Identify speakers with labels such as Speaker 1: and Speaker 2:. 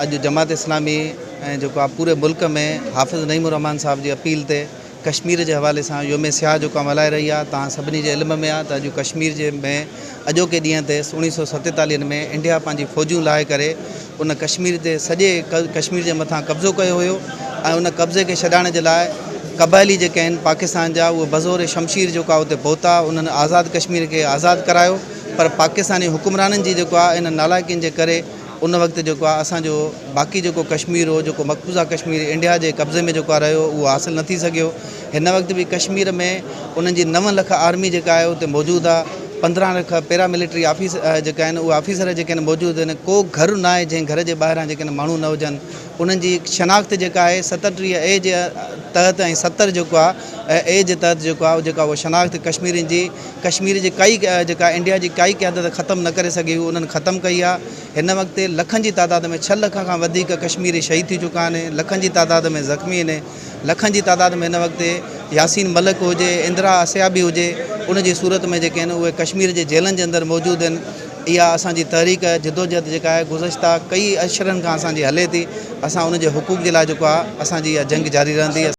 Speaker 1: अॼु जमात इस्लामी जो पूरे मुल्क में हाफ़िज़ नईमुर रहमान साहब जी अपील ते कश्मीर के हवाले से योम सियाह जो मल्हाए रही है। तव्हां सभिनी जे इल्म में आहे त अॼु कश्मीर जे में अॼोके ॾींहं ते 1947 में इंडिया पंहिंजी फ़ौजूं लाहे करे उन कश्मीर ते सॼे कश्मीर जे मथां कब्ज़ो कयो हुयो ऐं उन कब्ज़े के छॾाइण जे लाइ क़बाइली जेके आहिनि पाकिस्तान जा उहे बज़ोर शमशीर जो उते पहुता, उन्हनि आज़ादु कश्मीर के आज़ादु करायो। पर पाकिस्तानी हुक्मराननि जी जेको आहे इन नालायकिन जे करे उन वक्त जो असांजो बाक़ी जो कश्मीर हो जो मक़बूज़ा कश्मीर इंडिया के कब्ज़े में जो रहियो वो हासिल न थी सघियो। हिन वक्त भी कश्मीर में उन्हनि जी 9 लाख आर्मी जेका आहे उते मौजूदु आहे। 15 लाख पैरामिलिट्री ऑफिस जेका आहिनि उहे ऑफिसर जेके मौजूदु आहिनि। को घर न आहे जंहिं घर जे ॿाहिरां जेके माण्हू न हुजनि। उन्हनि जी शनाख्त जेका आहे 37 ए जे तहत ऐं 70 जो ए जे तहत जो शनाख्त कश्मीर जी काई जेका इंडिया की काई क़यादत ख़त्म न करे सघी उन्हनि ख़त्म कई आहे। हिन वक्त लखनि की तादाद में 6 लाख खां वधीक कश्मीरी शहीद थी चुका आहिनि। लखनि की तादाद में ज़ख़्मी आहिनि। लखनि की तादाद में हिन वक्त यासीन मलिक हुजे, इंदिरा अस्याबी हुजे, उन जी सूरत में जेके आहिनि उहे कश्मीर जे जेलनि जे अंदरि मौजूदु आहिनि। इहा असांजी तहरीक जिदोजहद जेका आहे गुज़श्ता कई अशरनि खां असांजी हले थी। असां उन जे हुकूक जे लाइ जेको आहे असांजी इहा जंग जारी रहंदी।